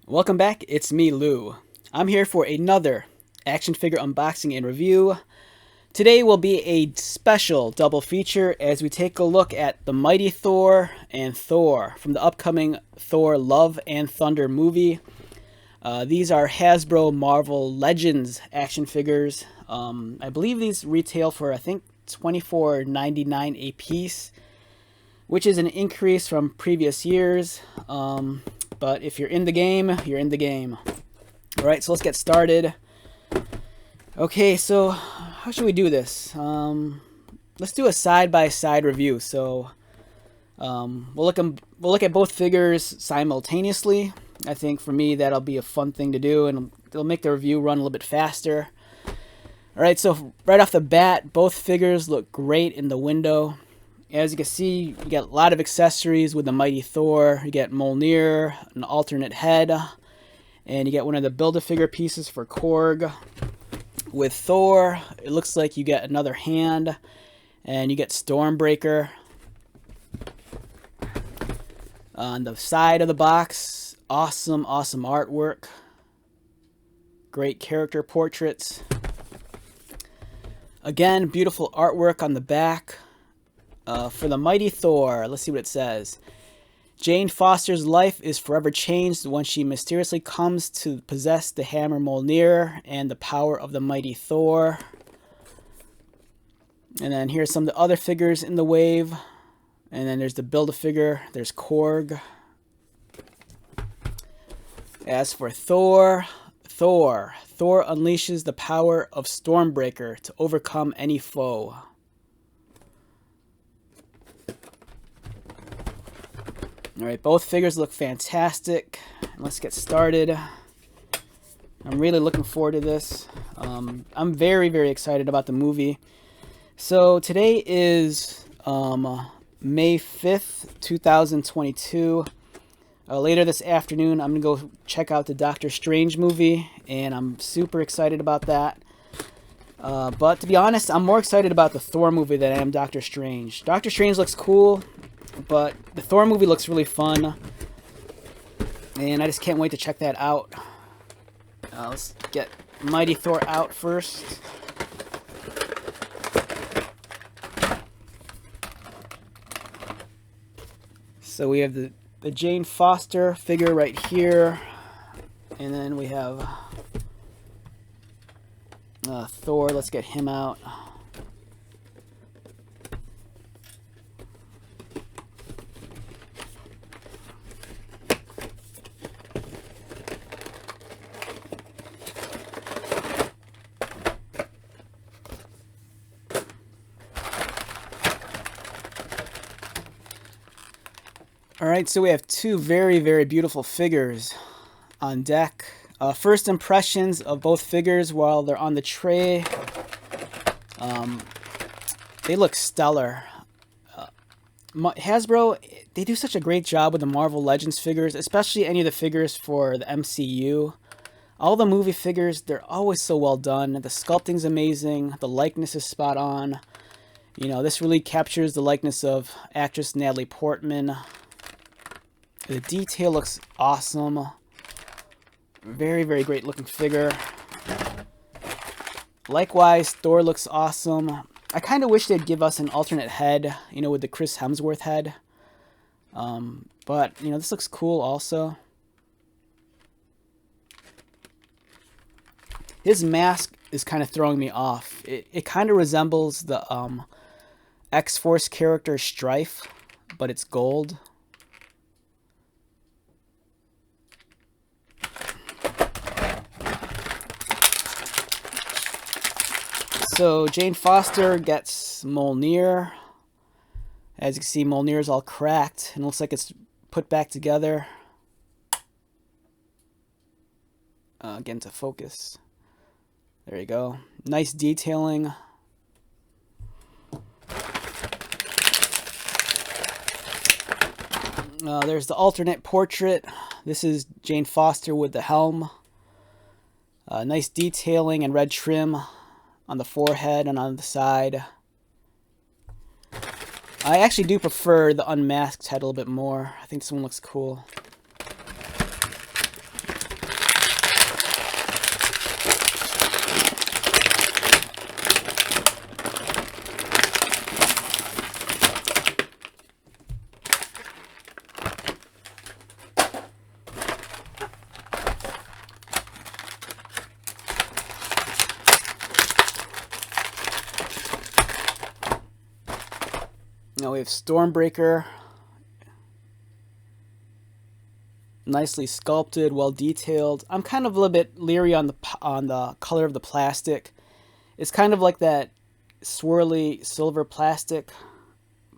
Welcome back, it's me, Lou. I'm here for another action figure unboxing and review. Today will be a special double feature as we take a look at the Mighty Thor and Thor from the upcoming Thor Love and Thunder movie. These are Hasbro Marvel Legends action figures. I believe these retail for, I think, $24.99 a piece, which is an increase from previous years. But if you're in the game, you're in the game. Alright, so let's get started. Okay, so how should we do this? Let's do a side-by-side review. So we'll look at both figures simultaneously. I think for me that'll be a fun thing to do, and it'll make the review run a little bit faster. Alright, so right off the bat, both figures look great in the window. As you can see, you get a lot of accessories with the Mighty Thor. You get Mjolnir, an alternate head, and you get one of the Build-A-Figure pieces for Korg. With Thor, it looks like you get another hand, and you get Stormbreaker. On the side of the box, awesome artwork. Great character portraits. Again, beautiful artwork on the back. For the Mighty Thor, let's see what it says. Jane Foster's life is forever changed when she mysteriously comes to possess the hammer Mjolnir and the power of the Mighty Thor. And then here's some of the other figures in the wave. And then there's the Build-A-Figure. There's Korg. As for Thor unleashes the power of Stormbreaker to overcome any foe. Alright, both figures look fantastic. Let's get started. I'm really looking forward to this. I'm very excited about the movie. So today is May 5th, 2022. Later this afternoon, I'm going to go check out the Doctor Strange movie, and I'm super excited about that. But to be honest, I'm more excited about the Thor movie than I am Doctor Strange. Doctor Strange looks cool, but the Thor movie looks really fun, and I just can't wait to check that out. Let's get Mighty Thor out first. So we have the Jane Foster figure right here, and then we have Thor. Let's get him out. Alright, so we have two very beautiful figures on deck. First impressions of both figures while they're on the tray. They look stellar. Hasbro, they do such a great job with the Marvel Legends figures, especially any of the figures for the MCU. All the movie figures, they're always so well done. The sculpting's amazing. The likeness is spot on. You know, this really captures the likeness of actress Natalie Portman. The detail looks awesome. Very great looking figure. Likewise, Thor looks awesome. I kind of wish they'd give us an alternate head, you know, with the Chris Hemsworth head. But, you know, this looks cool also. His mask is kind of throwing me off. It kind of resembles the X-Force character Strife, but it's gold. So Jane Foster gets Mjolnir. As you can see, Mjolnir is all cracked and looks like it's put back together. Again, to focus. There you go. Nice detailing. There's the alternate portrait. This is Jane Foster with the helm. Nice detailing and red trim on the forehead and on the side. I actually do prefer the unmasked head a little bit more. I think this one looks cool. have Stormbreaker. Nicely sculpted, well detailed. I'm kind of a little bit leery on the color of the plastic. It's kind of like that swirly silver plastic,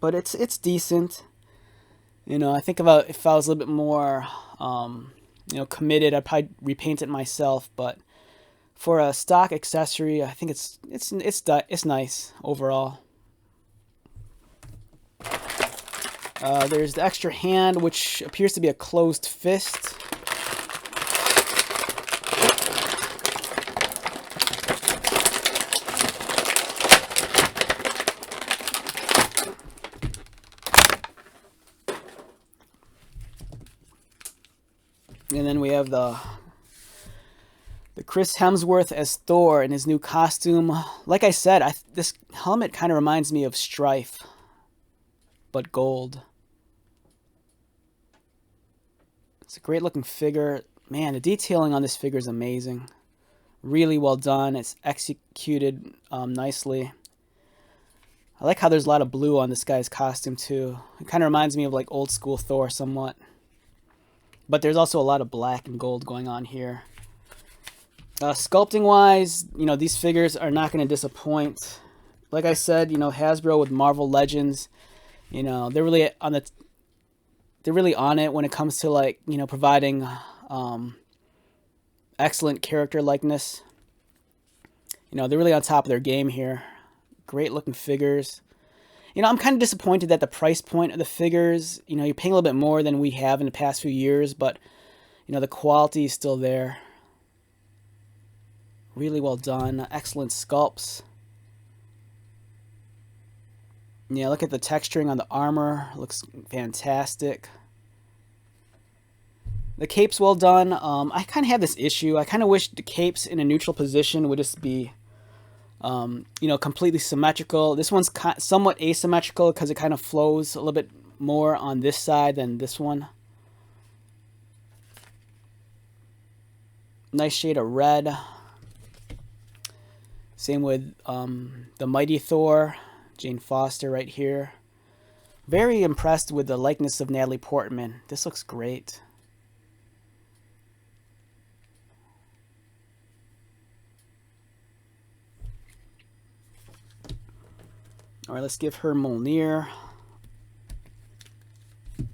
but it's decent. You know, I think if I was a little bit more, committed, I'd probably repaint it myself. But for a stock accessory, I think it's nice overall. There's the extra hand, which appears to be a closed fist. And then we have the Chris Hemsworth as Thor in his new costume. Like I said, this helmet kind of reminds me of Strife, but gold. It's a great looking figure. Man, the detailing on this figure is amazing. Really well done. It's executed nicely. I like how there's a lot of blue on this guy's costume too. It kind of reminds me of like old school Thor somewhat. But there's also a lot of black and gold going on here. Sculpting wise, these figures are not going to disappoint. Like I said, Hasbro with Marvel Legends, they're really on it when it comes to providing excellent character likeness. They're really on top of their game here. Great looking figures. I'm kind of disappointed that the price point of the figures, you're paying a little bit more than we have in the past few years, but the quality is still there. Really well done. Excellent sculpts. Yeah, look at the texturing on the armor. Looks fantastic. The cape's well done. I kind of have this issue. I kind of wish the capes in a neutral position would just be, completely symmetrical. This one's somewhat asymmetrical because it kind of flows a little bit more on this side than this one. Nice shade of red. Same with the Mighty Thor, Jane Foster right here. Very impressed with the likeness of Natalie Portman. This looks great. Alright, let's give her Mjolnir.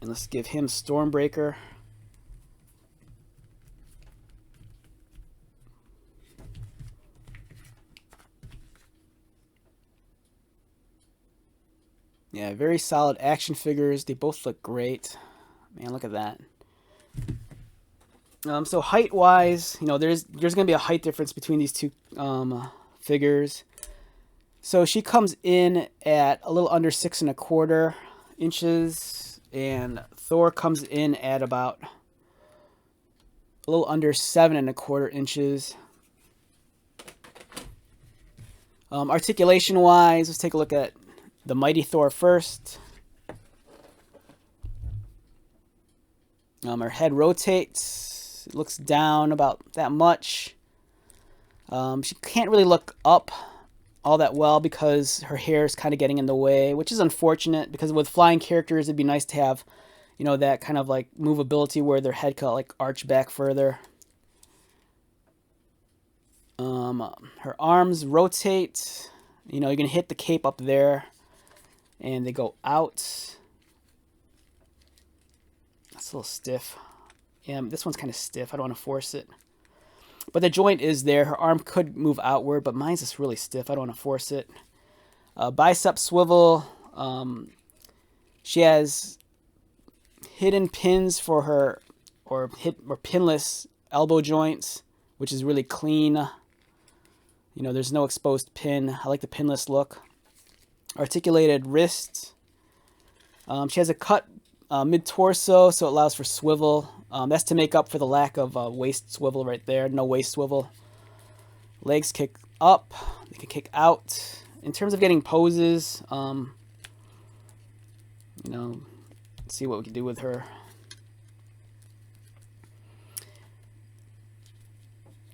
And let's give him Stormbreaker. Yeah, very solid action figures. They both look great. Man, look at that. So height-wise, there's going to be a height difference between these two figures. So she comes in at a little under 6 1/4 inches, and Thor comes in at about a little under 7 1/4 inches. Articulation-wise, let's take a look at the Mighty Thor first. Her head rotates. It looks down about that much. She can't really look up all that well because her hair is kind of getting in the way, which is unfortunate because with flying characters, it'd be nice to have, that kind of like movability where their head could like arch back further. Her arms rotate. You're going to hit the cape up there. And they go out. That's a little stiff. Yeah, this one's kind of stiff. I don't want to force it. But the joint is there. Her arm could move outward, but mine's just really stiff. I don't want to force it. Bicep swivel. She has hidden pins for her, or pinless elbow joints, which is really clean. There's no exposed pin. I like the pinless look. Articulated wrists. She has a cut mid-torso, so it allows for swivel. That's to make up for the lack of waist swivel right there. No waist swivel. Legs kick up. They can kick out. In terms of getting poses, let's see what we can do with her.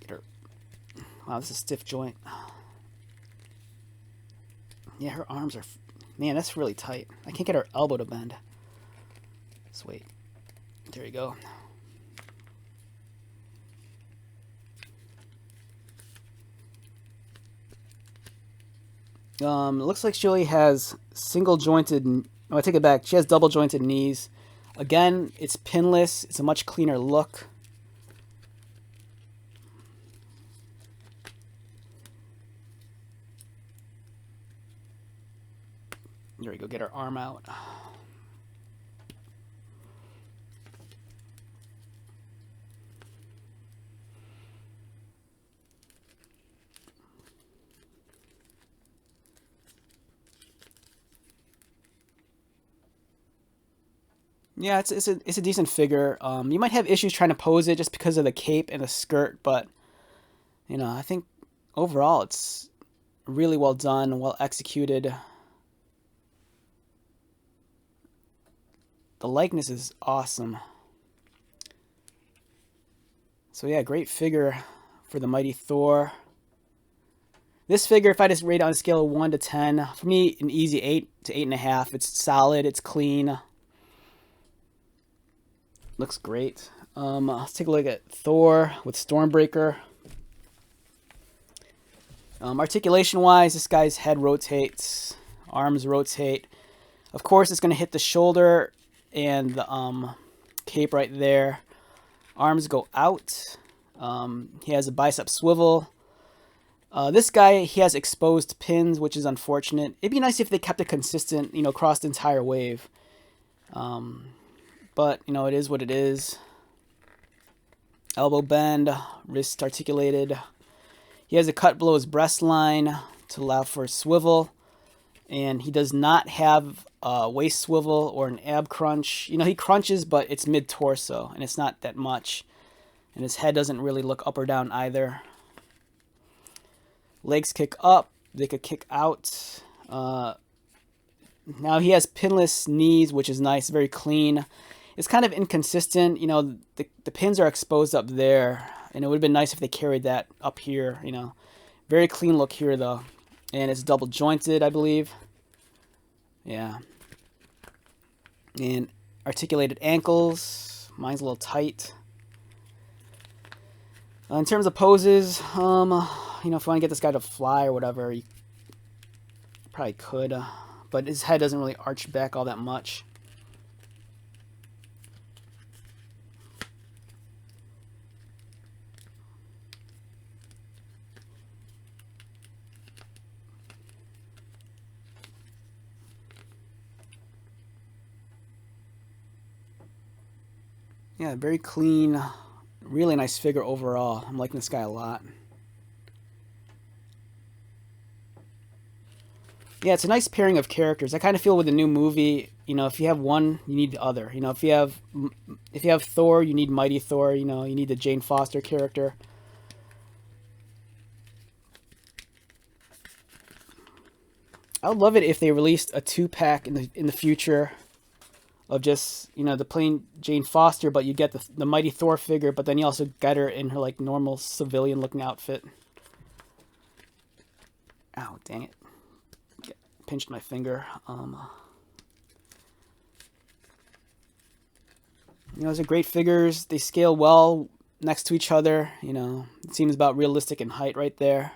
Get her. Wow, this is a stiff joint. Yeah, her arms are... Man, that's really tight. I can't get her elbow to bend. Let's wait. There you go. It looks like she only has single jointed. Oh, I take it back. She has double jointed knees. Again, it's pinless. It's a much cleaner look. There we go. Get her arm out. Yeah, it's a decent figure. You might have issues trying to pose it just because of the cape and the skirt, but you know, I think overall it's really well done, well executed. The likeness is awesome. So yeah, great figure for the Mighty Thor. This figure, if I just rate it on a scale of 1 to 10, for me, an easy 8 to 8.5. It's solid, it's clean. Looks great. Let's take a look at Thor with Stormbreaker. Articulation-wise, this guy's head rotates, arms rotate. Of course, it's going to hit the shoulder and the cape right there. Arms go out. He has a bicep swivel. This guy, he has exposed pins, which is unfortunate. It'd be nice if they kept it consistent, you know, across the entire wave. But, you know, it is what it is. Elbow bend, wrist articulated. He has a cut below his breast line to allow for a swivel. And he does not have a waist swivel or an ab crunch. You know, he crunches, but it's mid-torso, and it's not that much. And his head doesn't really look up or down either. Legs kick up. They could kick out. Now he has pinless knees, which is nice, very clean. It's kind of inconsistent. You know, the pins are exposed up there, and it would have been nice if they carried that up here, you know. Very clean look here, though. And it's double jointed, I believe. Yeah. And articulated ankles. Mine's a little tight. In terms of poses, you know, if you want to get this guy to fly or whatever, you probably could. But his head doesn't really arch back all that much. Yeah, very clean, really nice figure overall. I'm liking this guy a lot. Yeah, it's a nice pairing of characters. I kind of feel with the new movie, you know, if you have one, you need the other. You know, if you have Thor, you need Mighty Thor. You know, you need the Jane Foster character. I would love it if they released a 2-pack in the future of just, you know, the plain Jane Foster, but you get the Mighty Thor figure, but then you also get her in her like normal civilian looking outfit. Ow, dang it. Pinched my finger. You know, those are great figures. They scale well next to each other. You know, it seems about realistic in height right there.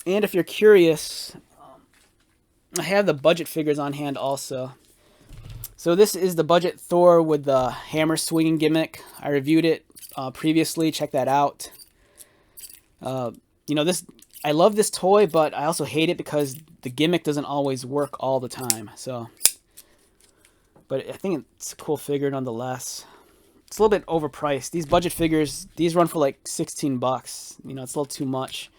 And if you're curious, I have the budget figures on hand also. So this is the budget Thor with the hammer swinging gimmick. I reviewed it previously. Check that out. You know, I love this toy, but I also hate it because the gimmick doesn't always work all the time. So, but I think it's a cool figure nonetheless. It's a little bit overpriced. These budget figures, these run for like 16 bucks. You know, it's a little too much.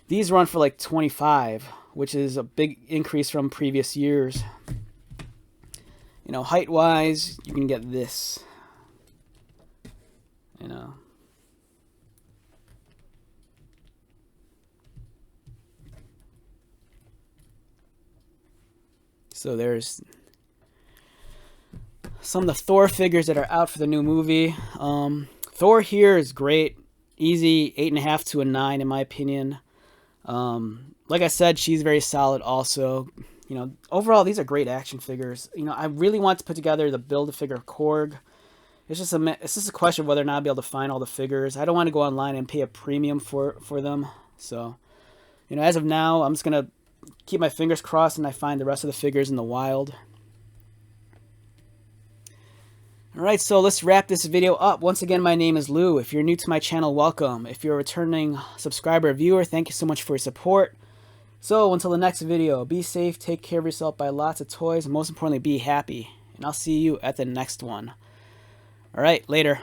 These run for like 25, which is a big increase from previous years. You know, height-wise, you can get this. You know. So there's some of the Thor figures that are out for the new movie. Thor here is great. Easy 8.5 to a 9 in my opinion. Like I said, she's very solid also. You know, overall, these are great action figures. You know, I really want to put together the Build-A-Figure Korg. It's just a question of whether or not I'll be able to find all the figures. I don't want to go online and pay a premium for them. So, you know, as of now, I'm just going to keep my fingers crossed and I find the rest of the figures in the wild. Alright, so let's wrap this video up. Once again, my name is Lou. If you're new to my channel, welcome. If you're a returning subscriber or viewer, thank you so much for your support. So, until the next video, be safe, take care of yourself, buy lots of toys, and most importantly, be happy. And I'll see you at the next one. Alright, later.